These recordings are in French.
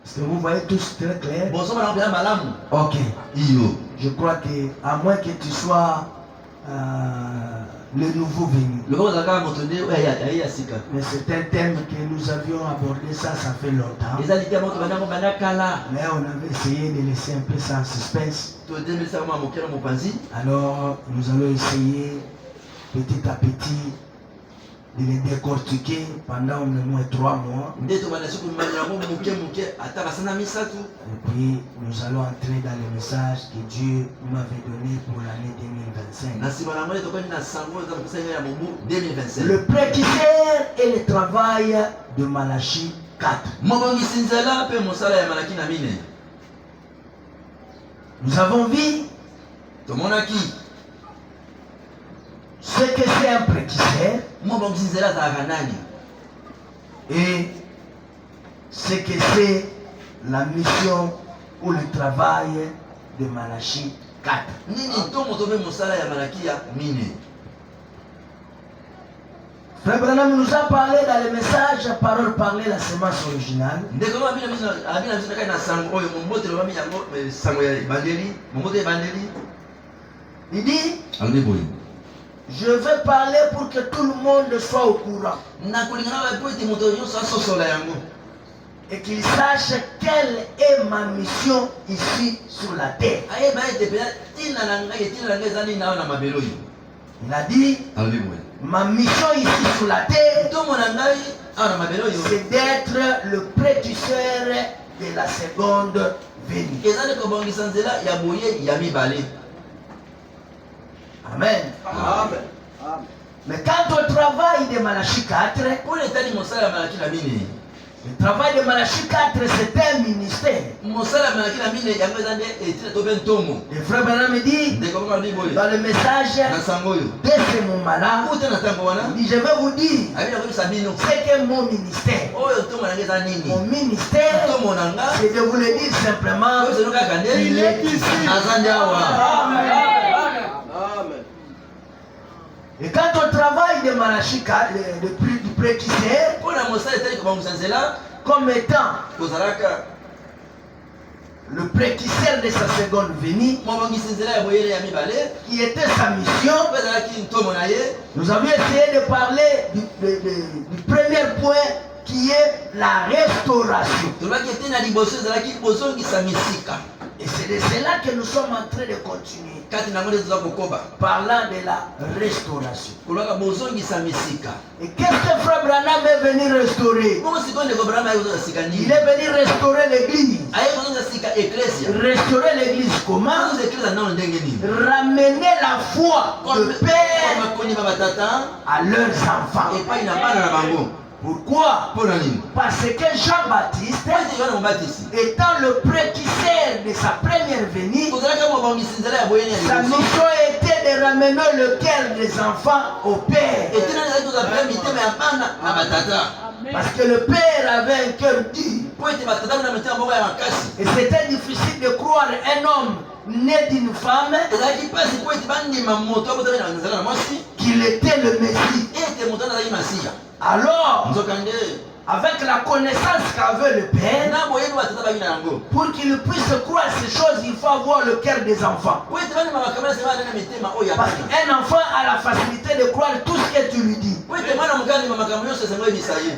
Est-ce que vous voyez tous très clair? Ok. Je crois que, à moins que tu sois le nouveau venu. Mais c'est un thème que nous avions abordé, ça fait longtemps. Mais on avait essayé de laisser un peu ça en suspense. Alors, nous allons essayer petit à petit de les décortiquer pendant au moins 3 mois. Et puis nous allons entrer dans le message que Dieu m'avait donné pour l'année 2025. Le précurseur et le travail de Malachie 4. Nous avons vu ce que c'est un précurseur et ce que c'est la mission ou le travail de Malachie 4. Frère Branham nous a parlé dans le message parole parlée, la semence originale. Il dit, je veux parler pour que tout le monde soit au courant et qu'il sache quelle est ma mission ici sur la terre. Il a dit, ma mission ici sur la terre, c'est d'être le précurseur de la seconde venue. Amen. Amen. Mais quant au travail de Malachie 4, le travail de Malachie 4, c'est un ministère. Le frère Branham dit, dans le message, dès ce moment-là, il dit, je vais vous dire, c'est que mon ministère. Mon ministère, c'est de vous le dire simplement, il est ici. Et quand on travaille de Malachie 4, du précurseur, comme étant le précurseur de sa seconde venue, qui était sa mission, nous avions essayé de parler du premier point qui est la restauration. Et c'est de cela que nous sommes en train de continuer. Parlant de la restauration. Et qu'est-ce que Frère Branham est venu restaurer? Il est venu restaurer l'église. Restaurer l'église comment? Ramener la foi de père à leurs enfants. Pourquoi? Parce que Jean-Baptiste, étant le précurseur de sa première venue, sa mission était de ramener le cœur des enfants au Père. Parce que le Père avait un cœur dur. Et c'était difficile de croire un homme né d'une femme qu'il était le Messie. Alors, avec la connaissance qu'avait le Père, pour qu'il puisse croire ces choses, il faut avoir le cœur des enfants. Parce qu'un enfant a la facilité de croire tout ce que tu lui dis.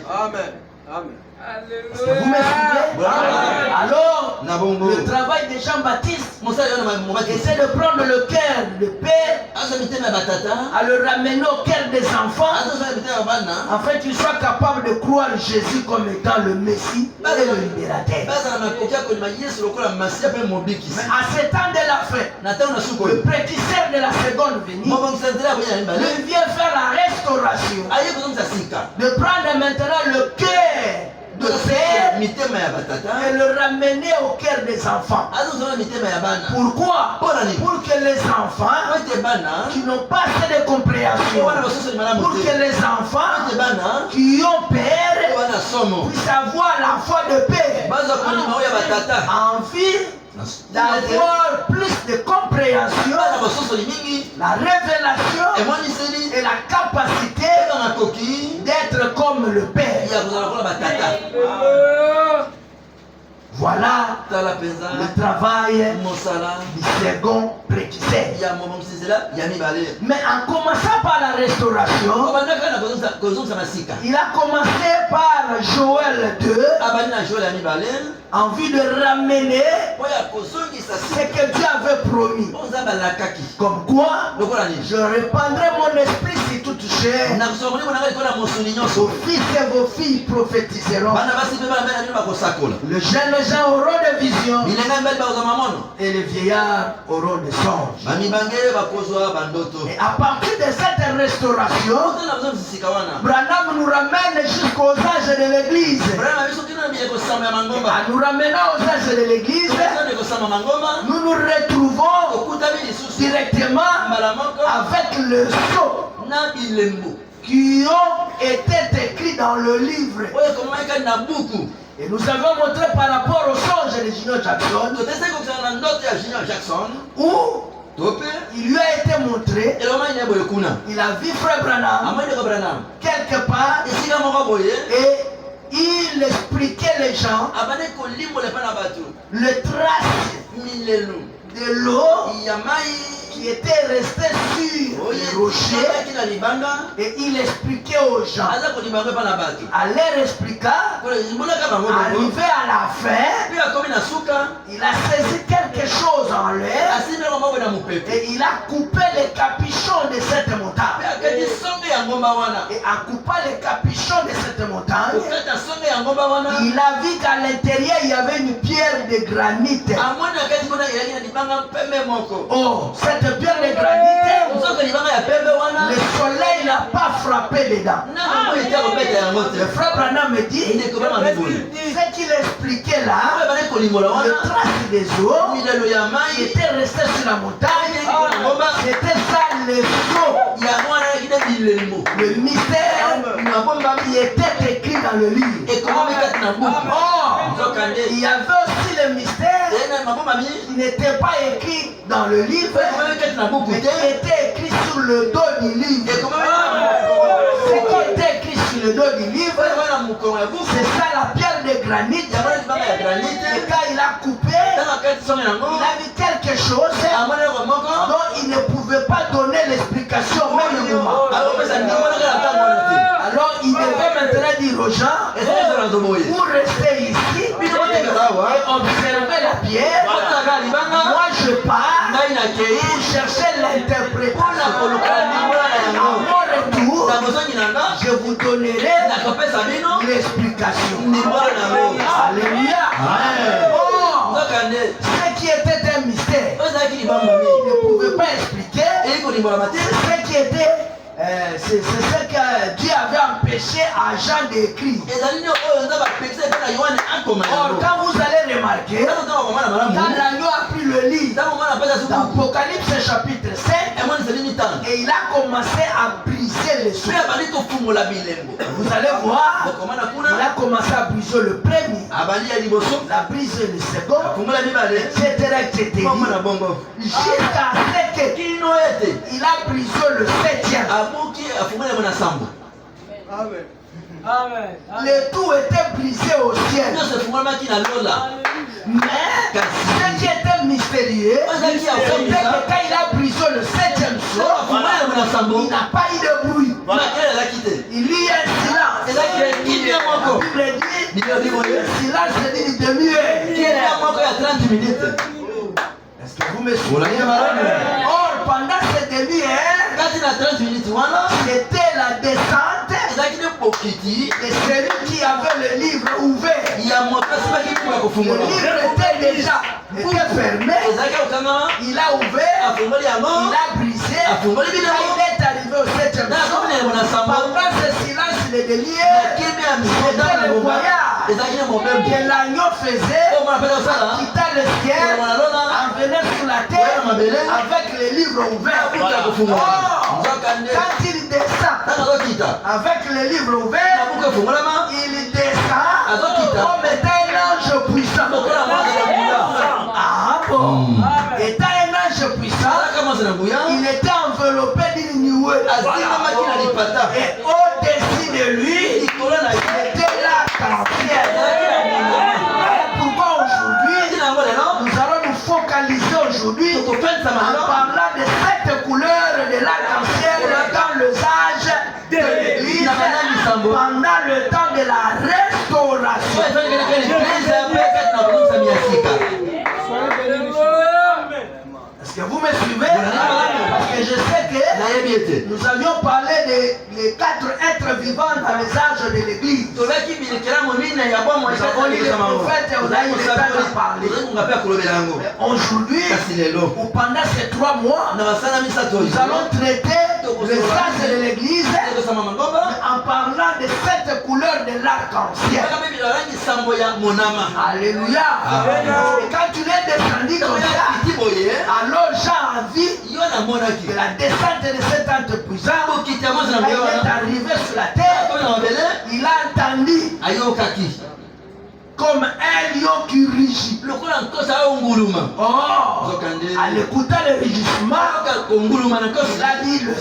Amen. Amen. Est-ce que vous me suivez? Alors, le travail de Jean-Baptiste, c'est de prendre le cœur du Père, à le ramener au cœur des enfants, afin qu'ils soient capables de croire Jésus comme étant le Messie et le libérateur. Mais à ce temps de la fin, le précurseur de la seconde venue, il vient faire la restauration, de prendre maintenant le cœur de Père et le ramener au cœur des enfants. Pourquoi? Pour que les enfants qui n'ont pas assez de compréhension, pour que les enfants qui ont peur puissent avoir la foi de Père, envie d'avoir plus de compréhension, la révélation et la capacité d'être comme le Père. Voilà le travail du second précurseur. Mais en commençant par la restauration, il a commencé par Joël 2 en vue de ramener ce que Dieu avait promis. Comme quoi, je répandrai mon esprit sur toute chair. Vos fils et vos filles prophétiseront. Le jeune gens auront des visions et les vieillards auront des songes. Et à partir de cette restauration, Branham nous ramène jusqu'aux âges de l'église. En nous ramenant aux âges de l'église, nous nous retrouvons directement avec le sceau qui ont été écrits dans le livre. Et nous avons montré par rapport au songe de Junior Jackson où il lui a été montré, il a vu Frère Branham quelque part et il expliquait les gens le trace de l'eau qui était resté sur les rochers et il expliquait aux gens. À leur expliquant, arrivé à la fin, il a saisi quelque chose en l'air et il a coupé les capuchons de cette montagne. Et en coupant les capuchons de cette montagne, il a vu qu'à l'intérieur il y avait une pierre de granit. Oh, cette pierre de granit, le soleil n'a pas frappé dedans. Le frère Branham me dit, ce qu'il expliquait là, le trace des eaux qui était resté sur la montagne, c'était ça le sceau, le mystère qui était écrit dans le livre. Oh, il y avait aussi le mystère qui n'était pas écrit dans le livre, mais qui était écrit sur le dos du livre. Ce qui était écrit sur le dos du livre, c'est ça la pierre de granit. Et quand il a coupé, il a vu quelque chose dont il ne pouvait pas donner l'explication au même moment. Alors il devait maintenant dire aux gens, vous restez ici et observez la pierre. Moi je pars pour chercher l'interprétation. À mon retour, je vous donnerai l'explication. Alléluia. Oh, ce qui était un mystère, il ne pouvait pas expliquer. Ce qui était c'est ce que Dieu avait empêché à Jean d'écrire. Or, quand vous allez remarquer, quand l'agneau a pris le livre dans Apocalypse chapitre 7, et il a commencé à briser les sceaux. Vous allez voir, il a commencé à briser le premier, il a brisé le second, etc. Jusqu'à ce qu'il a brisé le septième. Le tout était brisé au ciel. Mais ce qui était mystérieux, c'était que quand il a brisé le septième sceau, il n'a pas eu de bruit. Il y a un silence. La Bible dit le silence c'est une demi-heure. Est-ce que vous me souvenez? Or, pendant cette demi-heure, c'était la descente de celui qui avait le livre ouvert. Le livre était déjà fermé. Il a ouvert, il a brisé. Quand il est arrivé au septième sceau, pendant ce silence de demi-heure, c'était le voyage que l'agneau faisait en quittant le ciel, en venant sur la terre avec les livres ouverts. Oh, quand il descend avec les livres ouverts, il descend comme étant un ange puissant. Ah bon? Étant un ange puissant, il était enveloppé d'une nuée. Et au-dessus de lui, c'était la cantière. Pourquoi aujourd'hui en parlant de 7 couleurs de l'arc-en-ciel dans l'usage de l'église pendant le temps de la restauration. Est-ce que vous me suivez? Parce que je sais que nous avions parlé des 4 êtres vivants dans les âges de l'église. Nous avons lu les prophètes et on a eu le temps de parler. Aujourd'hui, ou pendant ces 3 mois, nous allons traiter les âges de l'église en parlant des 7 couleurs de l'arc-en-ciel. Alléluia. Et quand tu l'es descendu comme ça, alors Jean a vu que la descente de cet entreprisant, quand il est arrivé sur la terre, il a entendu comme un lion qui rugit. Oh, à l'écoutant le rugissement, il a dit le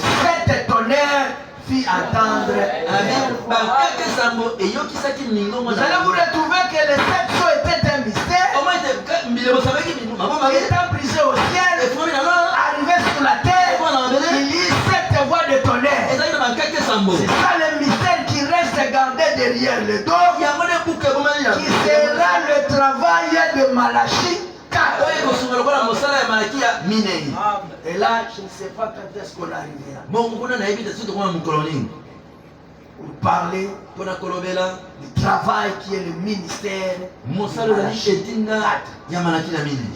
7 tonnerres fit entendre. Vous allez vous retrouver que les 7 sceaux étaient un mystère. Étant brisé au ciel, arrivé sur la terre, il y a 7 voix de tonnerre. C'est ça le mystère qui reste gardé derrière le dos, qui sera le travail de Malachie. Et là, je ne sais pas quand est-ce qu'on arrivera. Pour parler du travail qui est le ministère.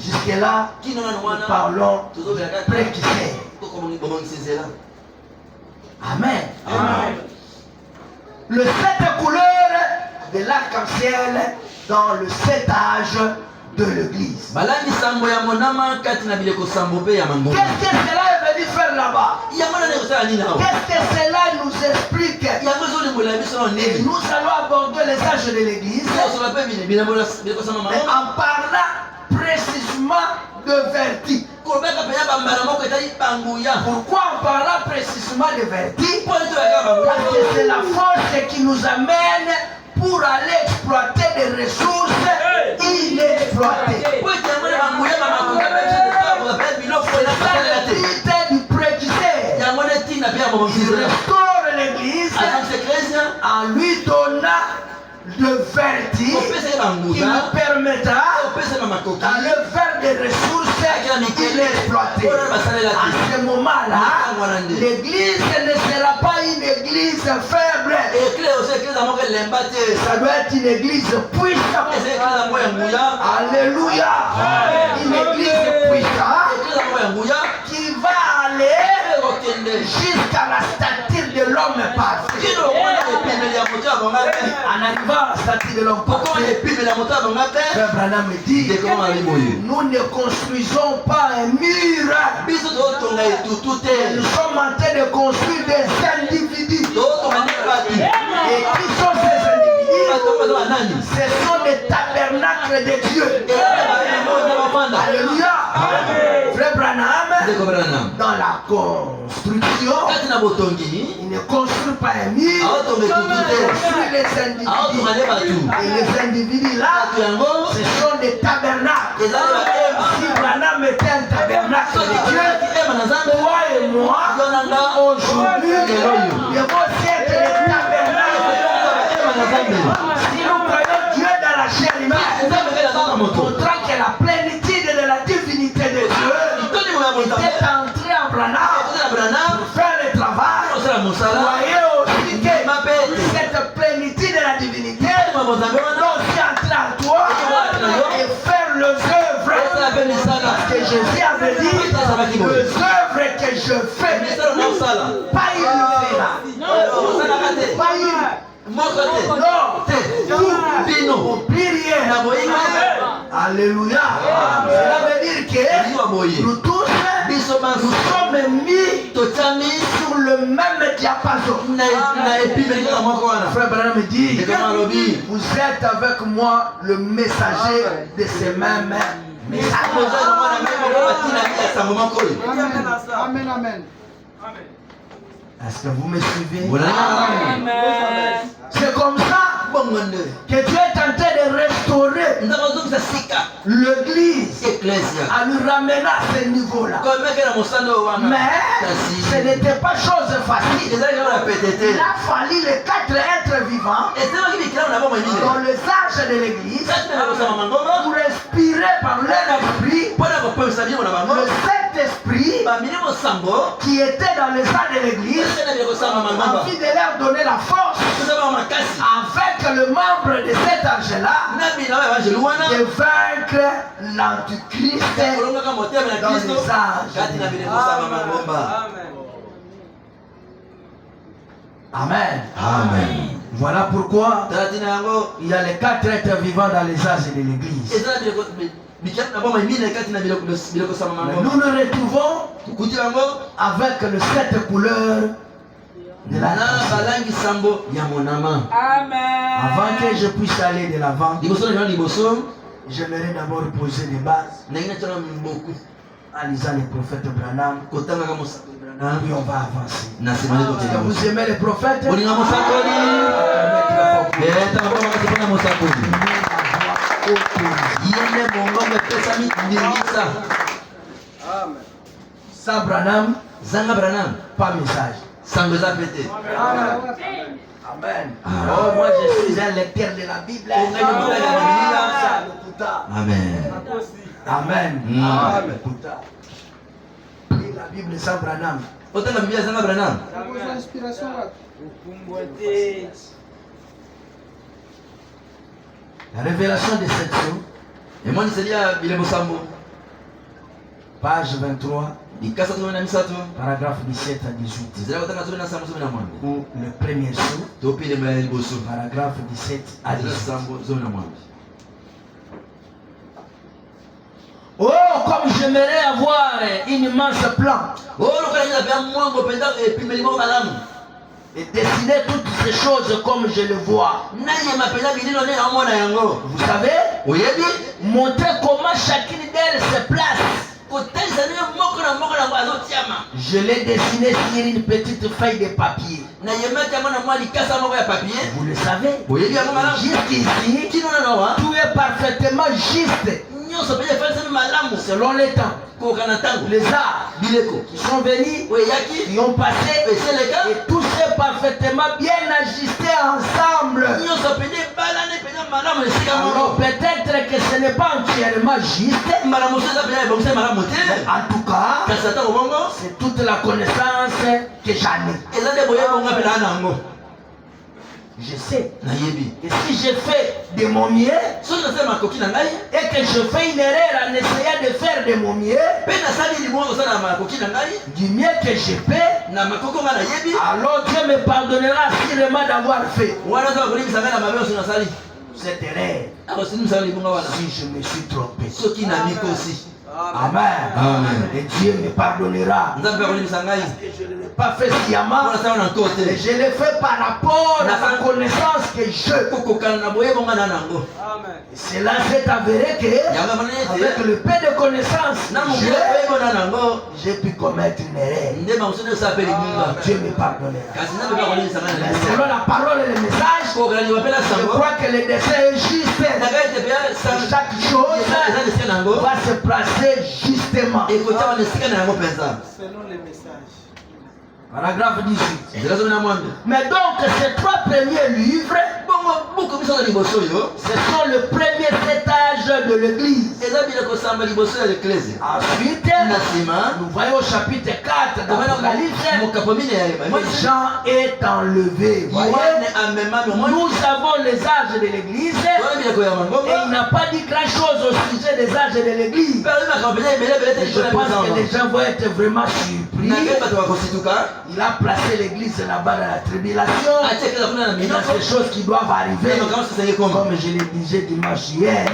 Jusque là, nous parlons de préquisseur. Amen. Amen. Le 7 couleurs de l'arc-en-ciel dans le 7 âge de l'église. Qu'est-ce que cela est venu faire là-bas? Qu'est-ce que cela nous explique? Et nous allons aborder les âges de l'église en parlant précisément de vertu. Pourquoi en parlant précisément de vertu? Parce que c'est la force qui nous amène pour aller exploiter des ressources inexploitées. C'est du préquisseur. Il restaure l'église en lui donnant de vertu qui nous permettra d'aller vers des ressources inexploitées. À ce moment-là, l'église ne sera pas une église faible. Ça doit être une église puissante. Alléluia. Une église puissante qui va aller jusqu'à la stature de l'homme parfait. En arrivant à la stature de l'homme parfait, Frère Branham me dit, nous ne construisons pas un mur. Nous sommes en train de construire des individus. Et qui sont ces individus? Ce sont des tabernacles de Dieu. Alléluia. Frère Branham, dans la construction, il ne construit pas un mur, il construit les individus. Et les individus là, ce sont des tabernacles. Si Branham était un tabernacle de Dieu, toi et moi, aujourd'hui, nous devons être les tabernacles. Si nous croyons Dieu dans la chair humaine, montrant que la plénitude de la divinité de Dieu était entrée en Branham pour faire le travail. Voyez aussi que cette plénitude de la divinité est entrée en toi et faire les œuvres. Parce que Jésus avait dit, les œuvres que je fais, pas il le fera. Pas il. Non, alléluia. Cela veut dire que nous tous nous sommes mis sur le même diapason. Frère Branham me dit, vous êtes avec moi le messager de ces mêmes messages. Amen, amen. Est-ce que vous me suivez? C'est comme ça que Dieu est en train de restaurer l'église à lui ramener à ce niveau-là. Mais ce n'était pas chose facile. Il a fallu les 4 êtres vivants dans les âges de l'église pour respirer par leur esprit le Saint-Esprit qui était dans les âges de l'église, envie de leur donner la force avec le membre de cet âge-là de vaincre l'antichrist dans les âges. Amen. Amen. Voilà pourquoi il y a les 4 êtres vivants dans les âges de l'église. Nous nous retrouvons avec les 7 couleurs de la Avant que je puisse aller de l'avant, j'aimerais d'abord poser des bases en lisant les prophètes Branham. Puis on va avancer. Vous aimez les prophètes? Sans Branham, pas message. Amen. Oh, moi je suis un lecteur de la Bible. Amen. Amen. Lis la Bible sans Branham. La révélation des sections. Page 23. Paragraphe 17 à 18. Ou le premier sou. Paragraphe 17 à 18. Oh, comme j'aimerais avoir une immense plan et dessiner toutes ces choses comme je le vois. Vous savez, montrer comment chacune d'elles se place. Je l'ai dessiné sur une petite feuille de papier. Vous le savez, jusqu'ici, tout est parfaitement juste. Selon les temps, les arts qui sont venus, qui ont passé, et tout s'est parfaitement bien ajusté ensemble. Alors peut-être que ce n'est pas entièrement juste. En tout cas, c'est toute la connaissance que j'en ai. Je sais. Et si je fais de mon mieux, et que je fais une erreur en essayant de faire de mon mieux, du mieux que je peux, alors Dieu me pardonnera sûrement d'avoir fait cette erreur. Si je me suis trompé. Amen. Amen. Et Dieu me pardonnera. Parce que je ne l'ai pas fait sciemment. Et je l'ai fait par rapport à la connaissance que je. Et cela s'est avéré que, avec le peu de connaissances, j'ai pu commettre une erreur. Dieu me pardonnera. Selon la parole et le message, je crois que le dessin est juste. Chaque chose va se placer justement. Selon les messages. Paragraphe 18. Mais donc ces 3 premiers livres, ce sont le premier étage de l'église. Ensuite, nous voyons au chapitre 4 d'Apocalypse, Jean est enlevé. Nous avons les âges de l'église et il n'a pas dit grand chose au sujet des âges de l'église. Je pense que les gens vont être vraiment surpris. Il a placé l'église là-bas dans la tribulation. Il y a ces choses qui doivent arriver. Comme je l'ai dit dimanche hier.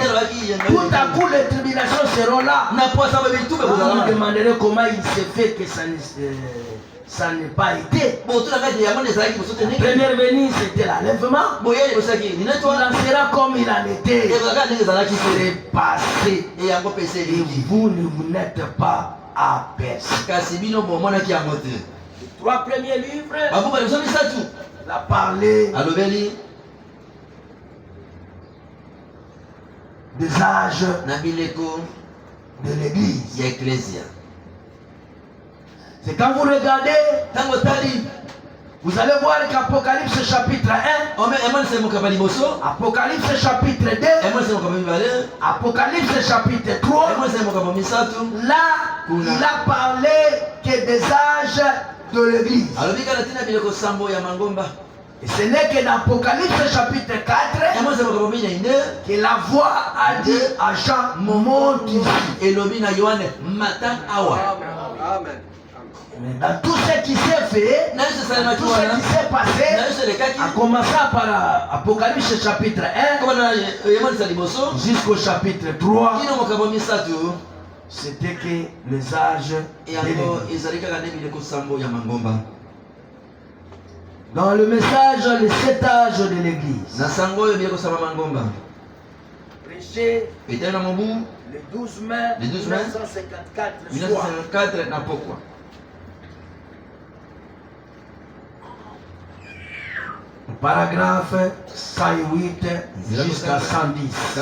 Tout à coup, les tribulations seront là. Vous me demanderez comment il s'est fait que ça n'est pas été. La première venue, c'était l'enlèvement. Il en sera comme il en était. C'est passé. Et vous n'êtes pas aperçus. 3 premiers livres, il a parlé des âges de l'église. C'est quand vous regardez, vous allez voir qu'Apocalypse chapitre 1, Apocalypse chapitre 2, Apocalypse chapitre 3, là, il a parlé que des âges de l'église. Et ce n'est que dans Apocalypse chapitre 4 que la voix a dit à Jean, monte ici. Amen. Dans tout ce qui s'est fait, tout ce qui s'est passé, en commençant par Apocalypse chapitre 1 jusqu'au chapitre 3, c'était que les âges de l'église. Dans le message, les 7 âges de l'église. Prêché le 12 mai 1954. Paragraphe 108 jusqu'à 110.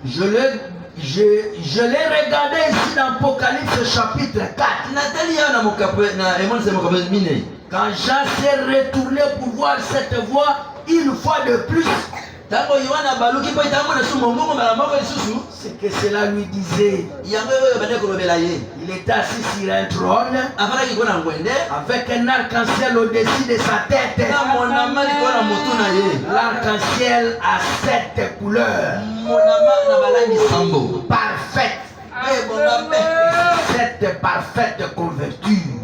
Je l'ai regardé ici dans Apocalypse chapitre 4. Quand Jean s'est retourné pour voir cette voix une fois de plus, c'est que cela lui disait. Il était assis sur un trône avec un arc-en-ciel au-dessus de sa tête. L'arc-en-ciel a 7 couleurs parfaites. 7 parfaites couvertures.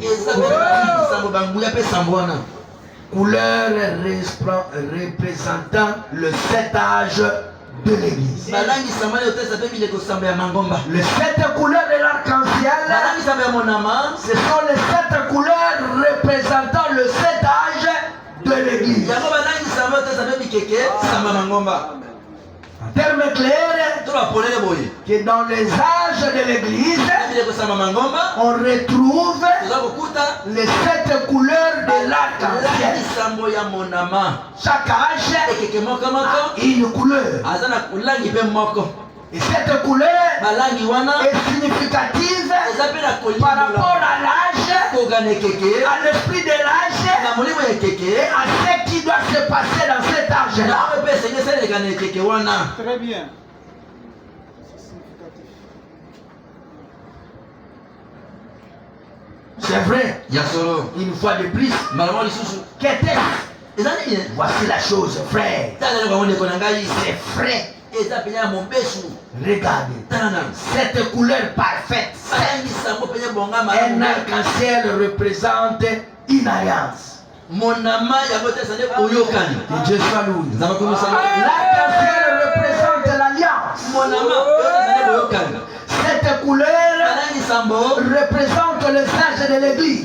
Couleurs représentant le 7 âges de l'église. Les 7 couleurs de l'arc-en-ciel, ce sont les 7 couleurs représentant le 7 âges de l'église. En termes clairs, que dans les âges de l'église, on retrouve les 7 couleurs de l'arc-en-ciel. Chaque âge a une couleur. Et cette couleur est significative par rapport à l'âge, à l'esprit de l'âge et à ce qui doit se passer dans cet âge-là. Très bien. C'est vrai. Une fois de plus. Qu'est-ce? Voici la chose, frère. C'est vrai. Regardez, cette couleur parfaite, un arc-en-ciel représente une alliance. Que Dieu soit loué. L'arc-en-ciel représente l'alliance. Cette couleur représente le sage de l'église.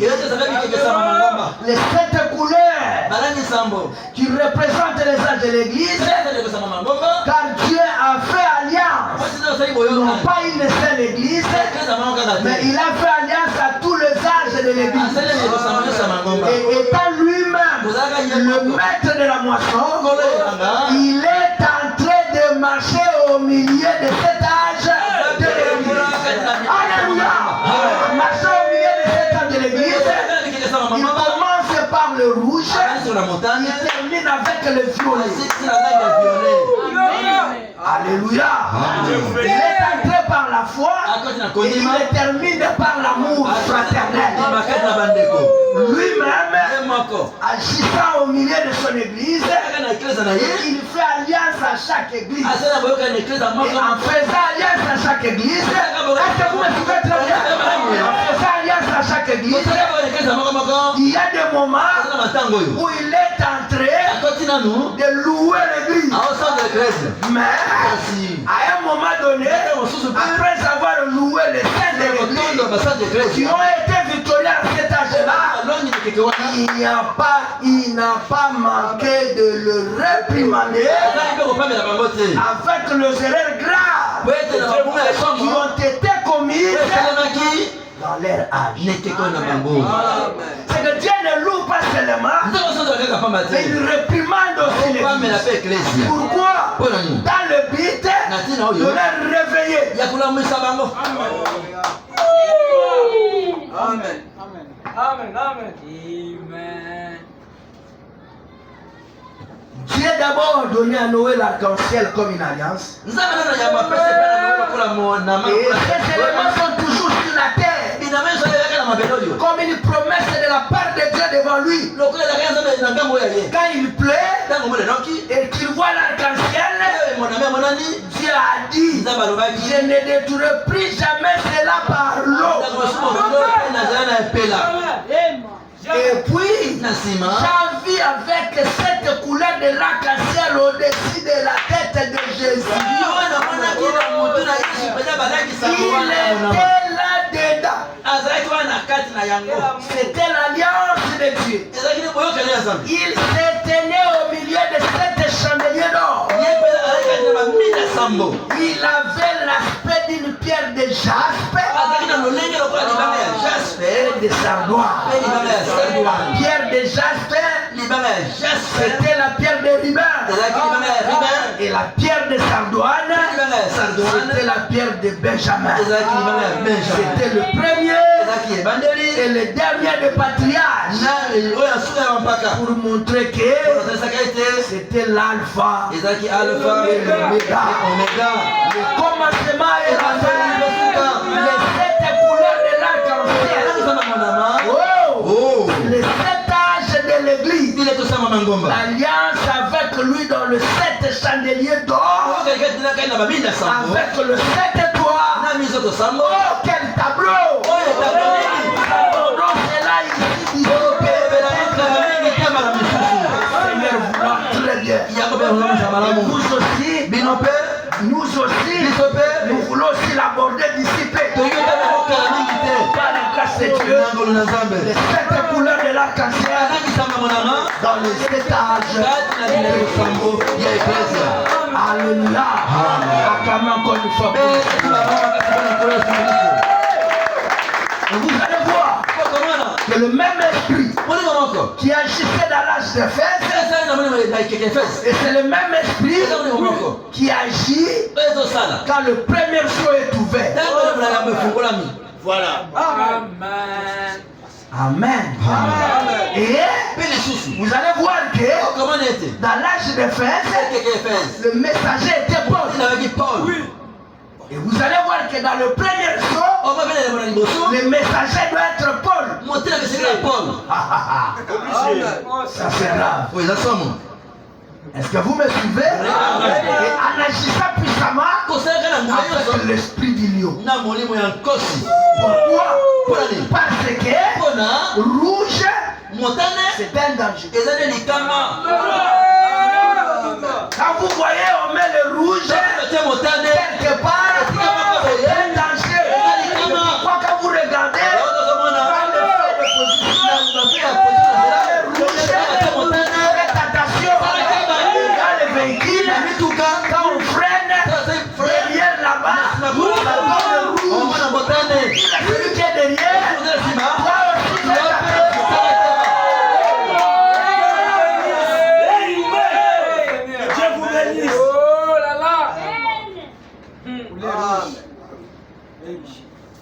Les 7 couleurs qui représentent les sages de l'église, car Dieu a fait alliance, non pas une seule église, mais il a fait alliance à tous les sages de l'église. Et étant lui-même le maître de la moisson, il est en train de marcher au milieu de cet âge de l'église. Alléluia! Marcher au milieu de cet âge de l'église, il commence par le rouge, il termine avec le violet. Alléluia! Il est entré par la foi et il termine par l'amour fraternel. Lui-même, agissant au milieu de son église, il fait alliance à chaque église. Et en faisant alliance à chaque église, est-ce que vous me suivez très bien? En faisant alliance à chaque église, il y a des moments où il est entré de louer l'église. Mais à un moment donné, après avoir loué les saints de l'église qui ont été victorieux à cet âge-là, il n'a pas manqué de le réprimander avec les erreurs graves qui ont été commises dans leur âge. C'est que Dieu ne loue pas seulement, mais il réprimande aussi l'Église. Pourquoi? Dans le but de les réveiller. Amen. Amen. Amen. Dieu d'abord donné à Noé l'arc-en-ciel comme une alliance. Et ces éléments sont toujours sur la terre. Comme une promesse de la part de Dieu devant lui. Quand il pleut et qu'il voit l'arc-en-ciel, Dieu a dit, je ne détruirai plus jamais cela par l'eau. Et puis, j'ai vu avec cette couleur de l'arc-en-ciel au-dessus de la tête de Jésus. Il était là-dedans. C'était l'alliance de Dieu. Il se tenait au milieu de cette chandelier d'or. Il avait l'aspect d'une pierre de jaspe et de sardoine. Pierre de jaspe, c'était la pierre de rubin. Et la pierre de sardoine, c'était la pierre de Benjamin. C'était le premier et le dernier des patriarches. Pour montrer que c'était l'alpha et l'oméga. Le commencement et la fin. Les 7 couleurs de l'arc-en-ciel. Les 7 âges de l'église. L'alliance avec lui dans le 7 chandelier d'or. Avec le 7 toits. Oh, quel tableau! Donc c'est là ici. Seigneur, très bien. Nous aussi, nous voulons aussi l'aborder d'ici peu. Par la grâce de Dieu, les 7 couleurs de l'arc-en-ciel dans les 7 âges. Alléluia. Acclamons encore une fois. Vous allez voir que le même esprit qui agissait dans l'âge d'Éphèse, et c'est le même esprit qui agit quand le premier jour est ouvert. Voilà. Amen. Et vous allez voir que dans l'âge d'Éphèse, le messager était Paul. Et vous allez voir que dans le premier jour, le messager doit être Paul. Ça c'est grave. Est-ce que vous me suivez? Et en agissant puissamment avec l'esprit du lion. Pourquoi? Parce que rouge, c'est un danger. Quand vous voyez on met le rouge quelque part, c'est un danger. Pourquoi quand vous regardez, quand on freine derrière là-bas, celui qui est derrière, toi aussi fais Dieu vous bénisse. Oh là là.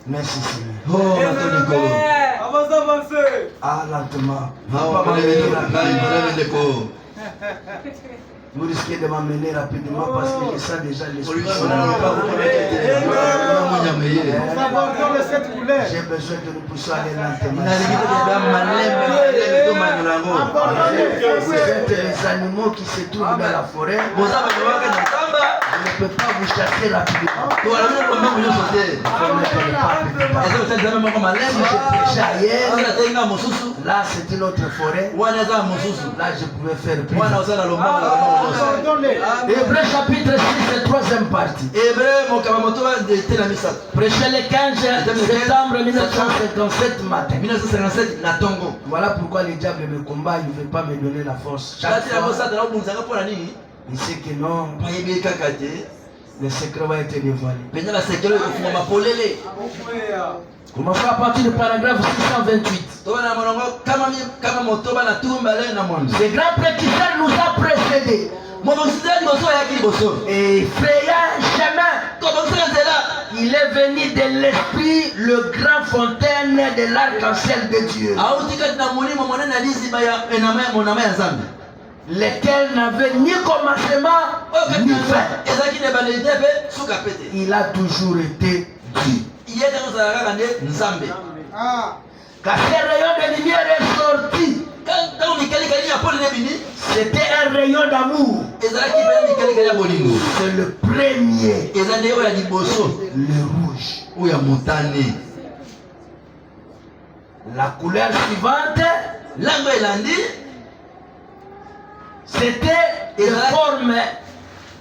Merci Seigneur. Oh, avancez. Ah, lentement. Vous risquez de m'amener rapidement parce que je sens déjà l'esprit. J'ai besoin que nous puissions aller lentement. Vous êtes les animaux qui se trouvent dans la forêt. Je ne peux pas vous chasser rapidement. Si je prêchais ailleurs, là c'est une autre forêt. Là je pouvais faire plus. Hébreu chapitre 6, la troisième partie. Prêché le 15 septembre 1957 matin. Voilà pourquoi le diable me combat, il ne veut pas me donner la force. Chaque fois, il sait que non. Le secret va être dévoilé. Maintenant, le secret va être dévoilé. Commençons à partir du paragraphe 628. Ce grand prédicateur nous a précédés. Et frayant un chemin. Il est venu de l'esprit, le grand fontaine de l'arc-en-ciel de Dieu. Lequel n'avait ni commencement ni fin. Il a toujours été Dieu. Quand ces rayons de lumière est sorti, c'était un rayon d'amour. C'est le premier. Le rouge. La couleur suivante, c'était de forme,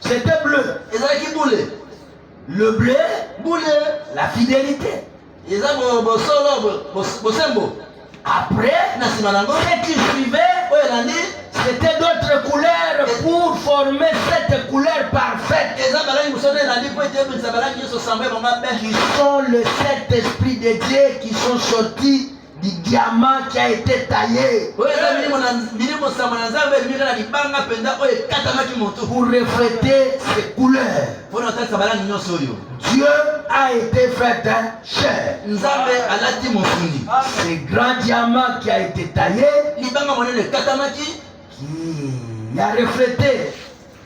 c'était bleu. Le bleu, la fidélité. Après, ce qui suivait, c'était d'autres couleurs pour former cette couleur parfaite. Qui sont le sept esprits de Dieu qui sont sortis du diamant qui a été taillé pour refléter ces couleurs. Dieu a été fait chair. Ce grand diamant qui a été taillé, qui a reflété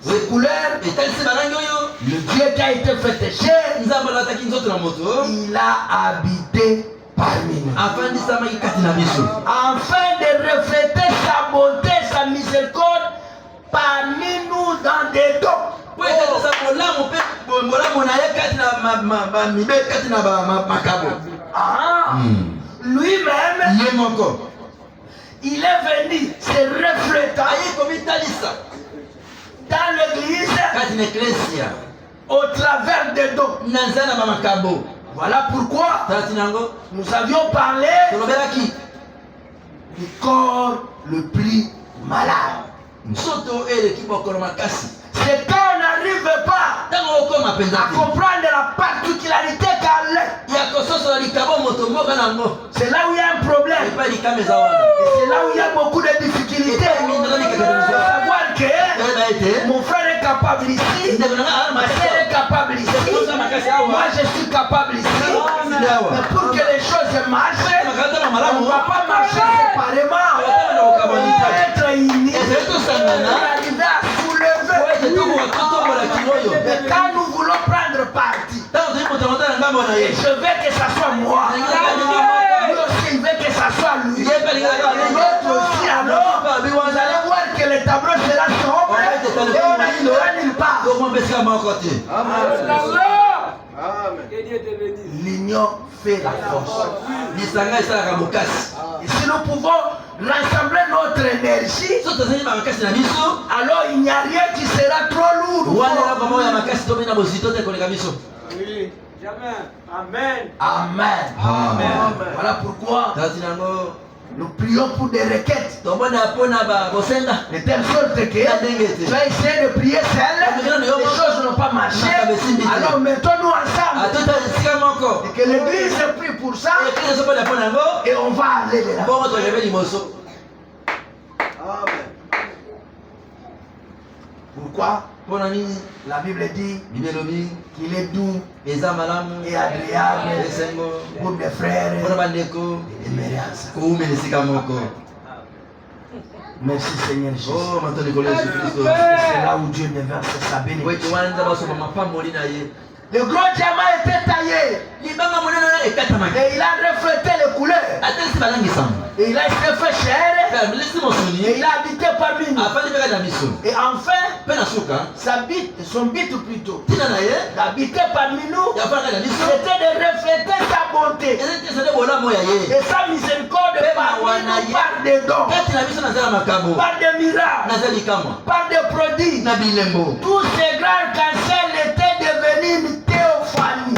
ces couleurs, le Dieu qui a été fait chair, il a habité parmi nous. Afin de refléter sa bonté, sa miséricorde parmi nous dans des dons. Lui-même, il est venu se refléter dans l'église au travers des dons. Voilà pourquoi nous avions parlé du corps le plus malade. C'est quand on n'arrive pas à comprendre la particularité qu'elle est. C'est là où il y a un problème. Et c'est là où il y a beaucoup de difficultés. Il faut savoir que mon frère est capable ici, ma soeur est capable ici, moi je suis capable ici. Mais pour que les choses marchent, on ne va pas marcher séparément. On va être unis. Arriver à soulever. Mais quand nous voulons prendre parti, et je veux que ça soit moi, lui aussi il veut que ça soit lui, l'autre aussi, alors vous allez voir que le tableau sera sombre et on n'arrivera nulle part. L'union fait la force. Et si nous pouvons rassembler notre énergie, alors il n'y a rien qui sera trop lourd. Oui, jamais. Amen. Amen. Amen. Voilà pourquoi nous prions pour des requêtes. De telle sorte que tu as essayé de prier seul, les choses n'ont pas marché. Alors mettons-nous ensemble. Et que l'église prie pour ça. Et on va aller de là. Amen. Pourquoi? La Bible dit qu'il est doux et agréable pour des frères et des ensemble. Merci Seigneur Jésus. C'est là où Dieu déverse sa bénédiction. Le gros diamant était taillé. Et il a reflété les couleurs. Et il a été fait chair. Et il a habité parmi nous. Et enfin, son but plutôt, d'habiter parmi nous, c'était de refléter sa bonté. Et sa miséricorde parmi nous par des dons, par des miracles, par des prodiges. Tous ces grands cancers étaient devenus une théophanie.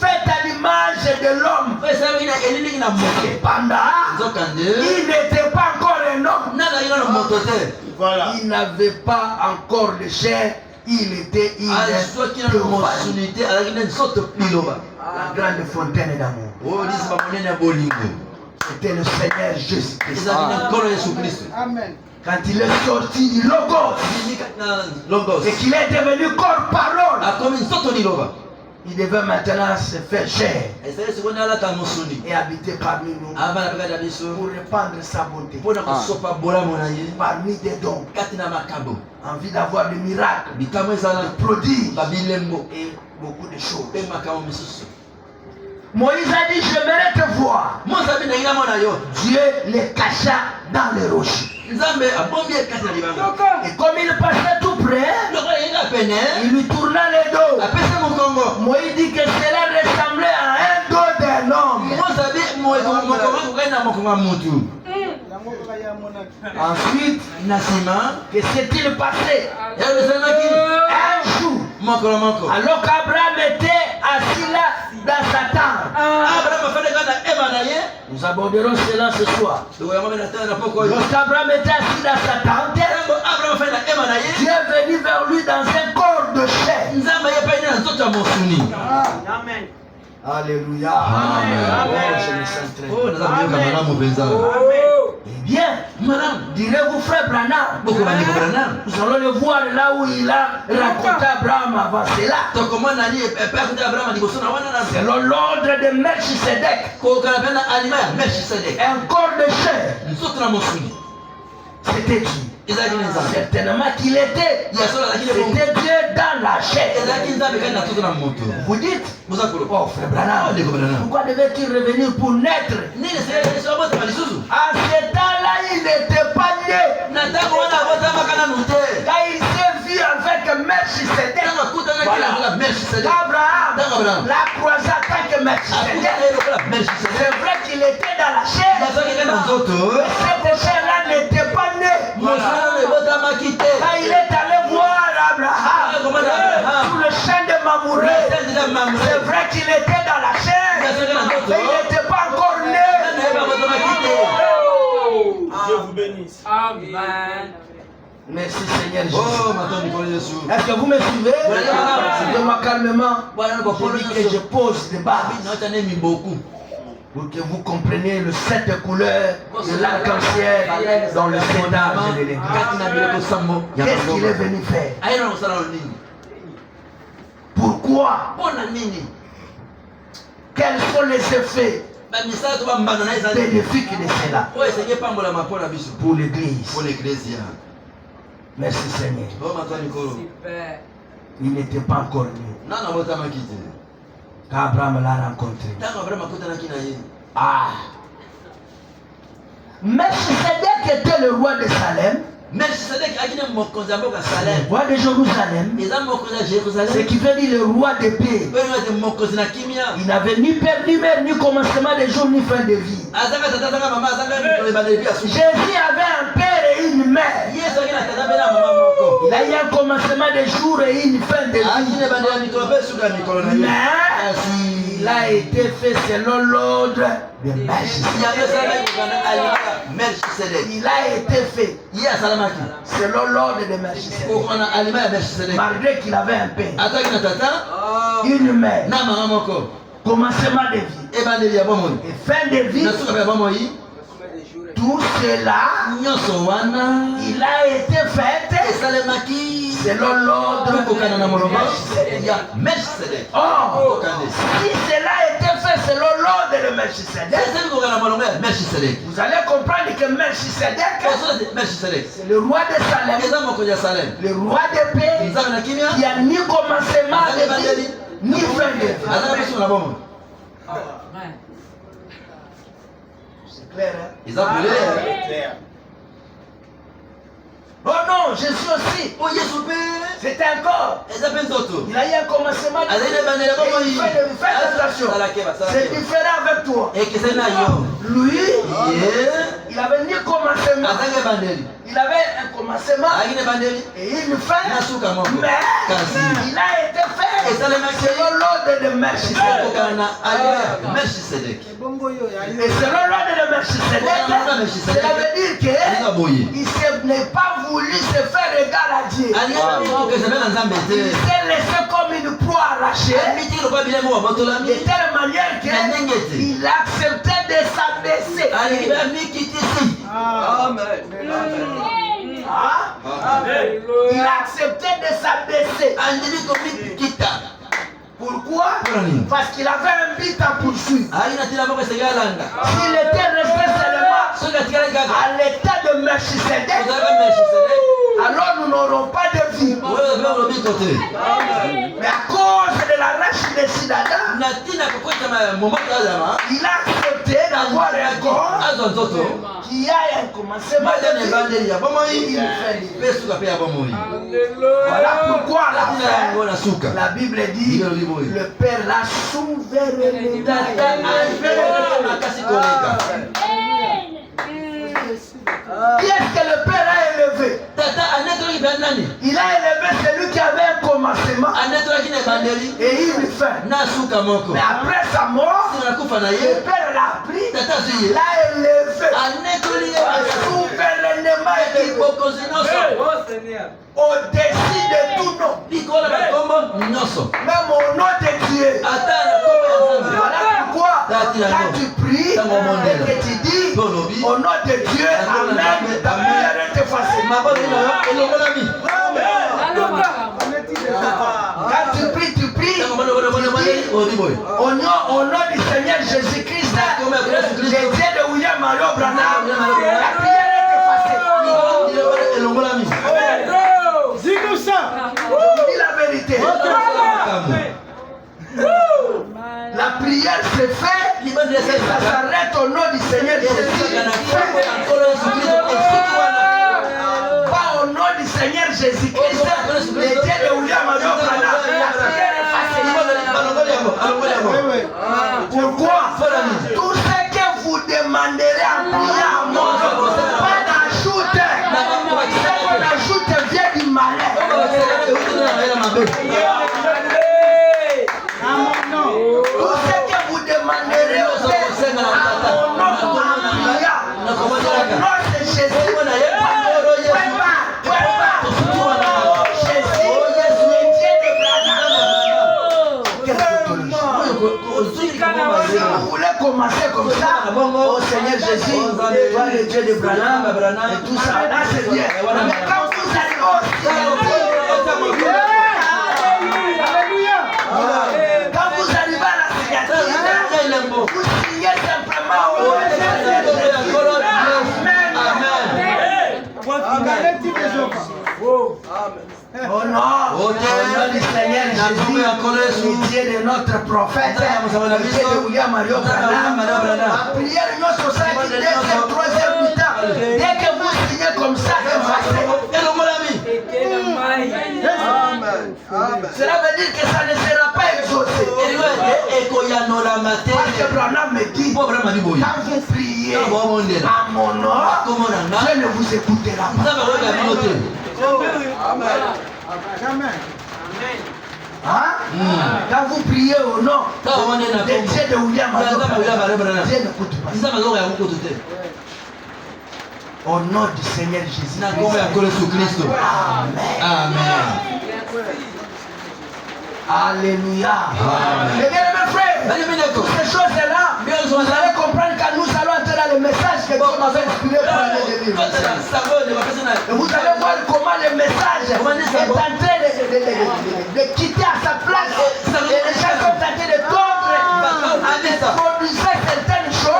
Fait à l'image de l'homme. Cependant, il n'était pas encore un homme. Voilà. Il n'avait pas encore de chair. Il était la grande fontaine d'amour. C'était le Seigneur Jésus-Christ. Amen. Quand il est sorti du Logos et qu'il est devenu corps parole, il devait maintenant se faire chair et habiter parmi nous pour répandre sa beauté parmi des dons, envie d'avoir des miracles, des prodiges et beaucoup de choses. Moïse a dit, j'aimerais te voir. Dieu les cacha dans les rochers. Et comme il passait tout près, il lui tourna les dos. Moïse dit que cela ressemblait à un dos d'un homme. Ensuite, que s'est-il passé? Un jour, alors qu'Abraham était assis là dans sa tente. Nous aborderons cela ce soir. Lorsqu'Abraham était assis dans sa tente, Dieu est venu vers lui dans un corps de chair. Amen. Alléluia. Amen. Oh, je me sens très bien. Eh bien, direz-vous frère Branham, nous allons le voir là où il a raconté Abraham avant cela. Selon l'ordre de Melchisedec, un corps de chair. C'était qui? Certainement qu'il était. C'était Dieu dans la chair. Vous dites, oh frère Branham, pourquoi devait-il revenir pour naître? À ce temps-là, il n'était pas né. Quand il s'est vu avec Melchisedec, Abraham l'a croisé en tant que Melchisedec. C'est vrai qu'il était dans la chair. Cette chair-là n'était pas née. Quand il est allé voir Abraham sous le champ de Mamoré, c'est vrai qu'il était dans la chair, mais il n'était pas encore né. Dieu vous bénisse. Amen. Merci Seigneur Jésus. Est-ce que vous me suivez? Suivez-moi calmement. Je dis que je pose des bases pour que vous compreniez le 7 couleurs de l'arc-en-ciel dans le 7 âges de l'Église. Qu'est-ce qu'il est venu faire? Pourquoi? Quels sont les effets bénéfiques de cela pour l'Église? Merci Seigneur. Il n'était pas encore né quand Abraham l'a rencontré. Melchisedec était le roi de Salem, le roi de Jérusalem, ce qui veut dire le roi de paix. Il n'avait ni père, ni mère, ni commencement de jour, ni fin de vie. Jésus avait un père et une mère. Il a eu un commencement de jour et une fin de vie. Mais il a été fait selon l'ordre de Melchisedec. Il a été fait selon l'ordre de Melchisedec. Malgré qu'il avait un père, une mère, commencement de vie et fin de vie. Tout cela, il a été fait selon l'ordre de Melchisedec. Oh, si cela a été fait selon l'ordre de Melchisedec, vous allez comprendre que Melchisedec, c'est le roi de Salem, le roi de paix, qui a ni commencement de vie, ni fin de vie. C'est clair, hein? Clair. Oh non, Jésus aussi. C'est un corps. Il a eu un commencement de vie. Fais attention. C'est différent avec toi. Lui, il avait ni commencement. Il avait un commencement et une fin. Mais il a été fait selon l'ordre de Melchisedec. Et selon l'ordre de Melchisedec, cela veut dire qu'il n'est pas voulu se faire égal à Dieu. Il s'est laissé comme une proie arrachée, de telle manière qu'il acceptait de s'abaisser. Il acceptait de s'abaisser. Pourquoi? Parce qu'il avait un but à poursuivre. S'il était resté seulement à l'état de Melchisedec, alors nous n'aurons pas de vie. Mais à cause de la rage de Sidada, il a accepté d'avoir un corps qui a un commencement de vie. Voilà pourquoi à la fin, la Bible dit le Père l'a souverainement. Qui est-ce que le Père a élevé? Il a élevé celui qui avait un commencement et une fin. Mais après sa mort, le Père l'a pris, l'a élevé souverainement au-dessus de tout nom. Même au nom de Dieu. Voilà pourquoi quand tu pries et que tu dis au nom de Dieu, Amen, ta prière est effacée. Quand tu pries, tu dis au nom du Seigneur Jésus-Christ, le Dieu de William Mario Branham, la prière est effacée. Dis-nous ça. Dis la vérité. La prière se fait et ça s'arrête au nom du Seigneur Jésus-Christ. Pas au nom du Seigneur Jésus-Christ, le Dieu de William Mario Branham. La prière est facile. Pourquoi? Tout ce que vous demanderez en priant à mon nom, pas d'ajoute. Ce qu'on ajoute vient du malin. Tout ce que vous demanderez au Père à mon nom en priant, au nom de Jésus, si vous voulez commencer comme ça, au Seigneur Jésus, toi le Dieu de Branham et tout ça, là c'est bien. Mais quand vous allez au quand vous arrivez à la signature, vous signez simplement au nom de oh non, au nom du Seigneur Jésus, le Dieu de notre prophète, le Dieu de William Mario Branham, la prière nous société deuxième, troisième mi-temps. Dès que vous signez comme ça, cela veut dire que ça ne sera pas exaucé. Parce que Branham me dit, quand vous priez à mon nom, Dieu ne vous écoutera pas. Amen. Hein? Quand vous priez au nom de Dieu de William Mario Branham, Dieu n'écoute pas. Au nom du Seigneur Jésus. Amen. Alléluia. Les bien-aimés frères, toutes ces choses-là, vous allez comprendre quand nous allons entrer dans le message que Dieu m'avait inspiré pour aller de vivre. Et vous allez voir comment le message est en train de quitter à sa place. Et les gens sont en train de tordre à produire certaines choses à